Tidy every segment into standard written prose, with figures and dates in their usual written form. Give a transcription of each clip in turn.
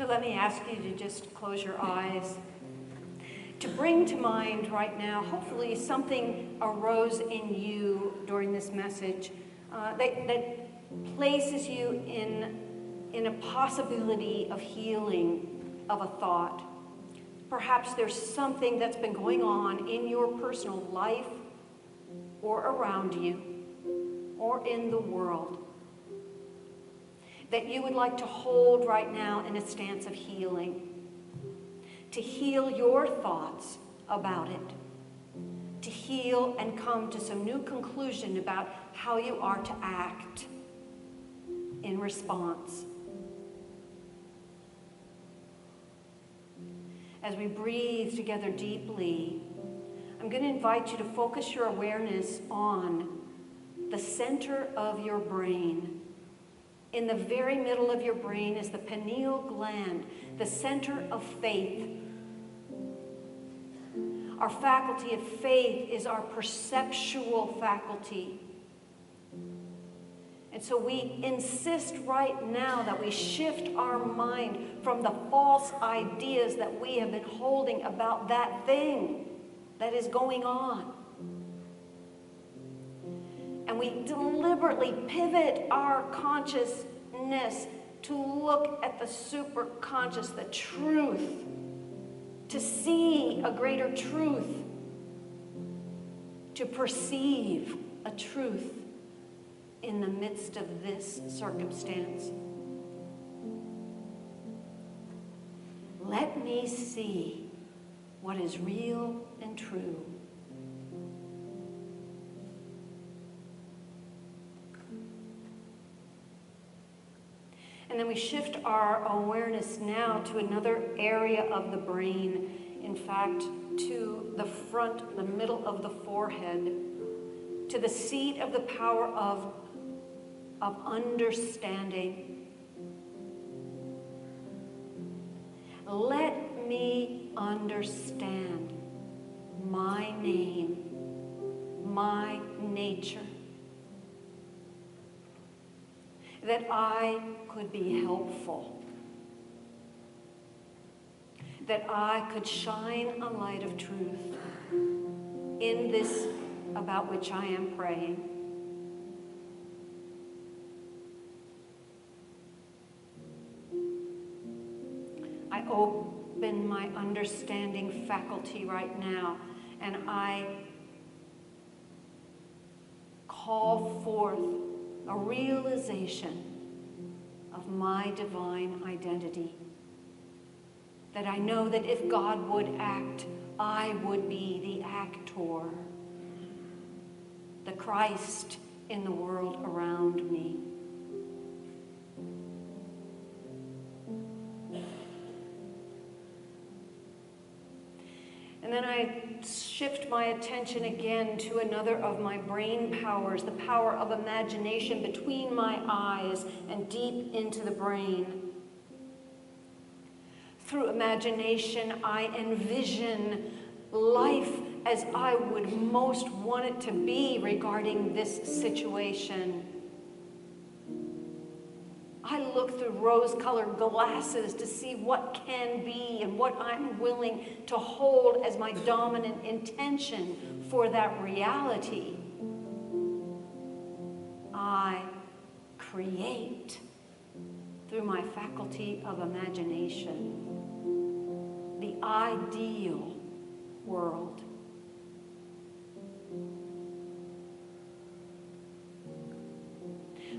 let me ask you to just close your eyes. To bring to mind right now, hopefully something arose in you during this message that places you in a possibility of healing of a thought. Perhaps there's something that's been going on in your personal life or around you or in the world that you would like to hold right now in a stance of healing. To heal your thoughts about it. To heal and come to some new conclusion about how you are to act in response. As we breathe together deeply, I'm going to invite you to focus your awareness on the center of your brain. In the very middle of your brain is the pineal gland, the center of faith. Our faculty of faith is our perceptual faculty. And so we insist right now that we shift our mind from the false ideas that we have been holding about that thing that is going on. And we deliberately pivot our consciousness to look at the superconscious, the truth, to see a greater truth, to perceive a truth in the midst of this circumstance. Let me see what is real and true. And then we shift our awareness now to another area of the brain. In fact, to the front, the middle of the forehead, to the seat of the power of understanding. Let me understand my name, my nature. That I could be helpful. That I could shine a light of truth in this about which I am praying. I open my understanding faculty right now, and I call forth a realization of my divine identity. That I know that if God would act, I would be the actor, the Christ in the world around me. And then I shift my attention again to another of my brain powers, the power of imagination between my eyes and deep into the brain. Through imagination, I envision life as I would most want it to be regarding this situation. I look through rose-colored glasses to see what can be and what I'm willing to hold as my dominant intention for that reality. I create through my faculty of imagination the ideal world.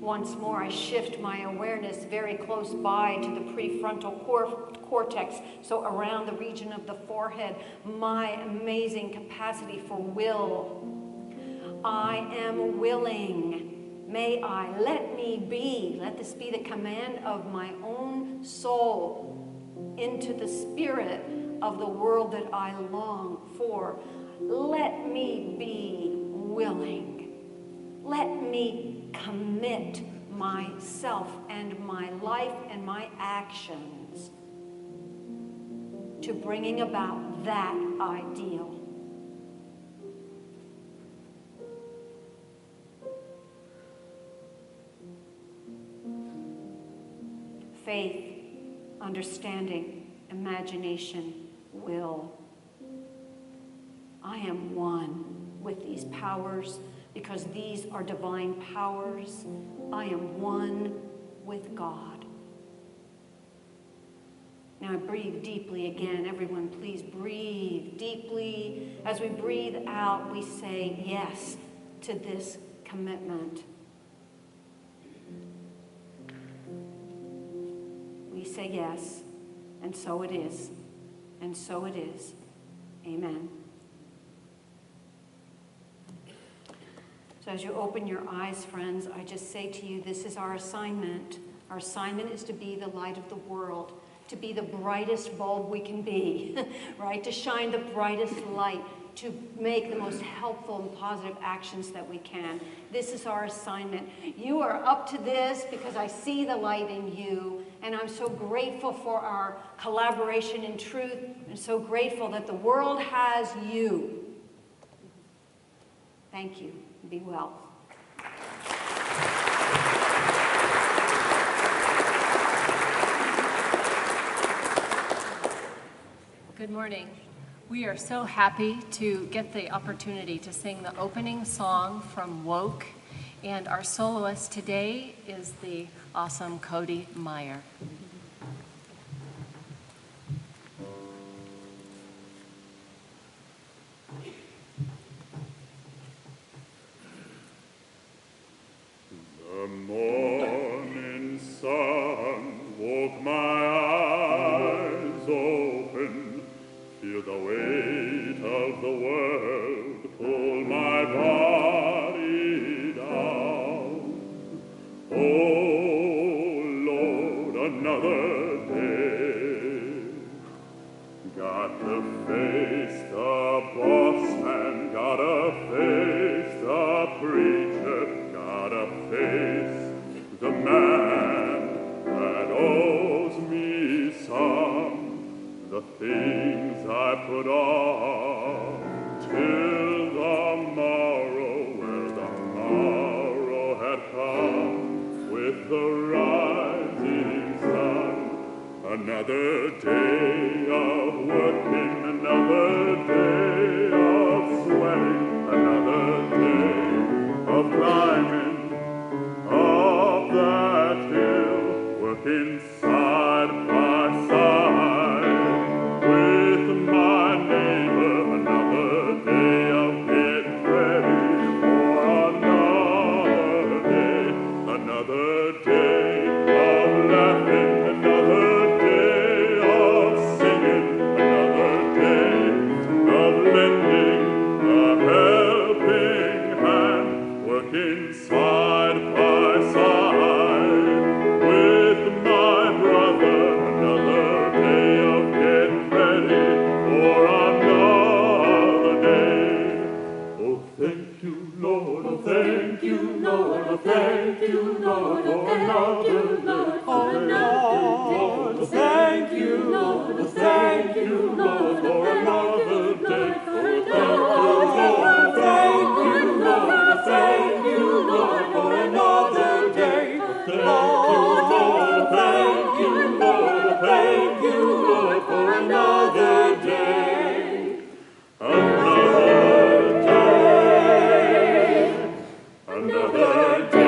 Once more, I shift my awareness very close by to the prefrontal cortex, so around the region of the forehead, my amazing capacity for will. I am willing. May I, let me be, let this be the command of my own soul into the spirit of the world that I long for. Let me be willing. Let me commit myself and my life and my actions to bringing about that ideal. Faith, understanding, imagination, will. I am one with these powers because these are divine powers. I am one with God. Now breathe deeply again. Everyone, please breathe deeply. As we breathe out, we say yes to this commitment. We say yes, and so it is, and so it is. Amen. So as you open your eyes, friends, I just say to you, this is our assignment. Our assignment is to be the light of the world, to be the brightest bulb we can be, right? To shine the brightest light, to make the most helpful and positive actions that we can. This is our assignment. You are up to this because I see the light in you, and I'm so grateful for our collaboration in truth, and so grateful that the world has you. Thank you. Be well. Good morning. We are so happy to get the opportunity to sing the opening song from Woke, and our soloist today is the awesome Cody Meyer. The morning sun woke my eyes open, feel the weight of the world pull my body down. Oh Lord, another day. Got to face the boss man, gotta face the preacher, gotta face the man that owes me some. The things I put off till the morrow, where the morrow had come with the rising sun. Another day of working, another day of sweating, another day of climbing up that hill, working side by side with my neighbor. Another day of getting ready for another day, another day of laughing, another day of singing, another day of lending a helping hand, working side by side with my brother. Another day of getting ready for another day. Oh, thank you, Lord. Oh, thank you, Lord. Oh, thank you, Lord, for another day. Oh, Lord, thank you, Lord. Oh, thank you, Lord, for another day. Oh, thank you, Lord. Thank you, Lord, for another day. Oh, thank you, Lord. Thank you, Lord, for another day. Another day. Another day.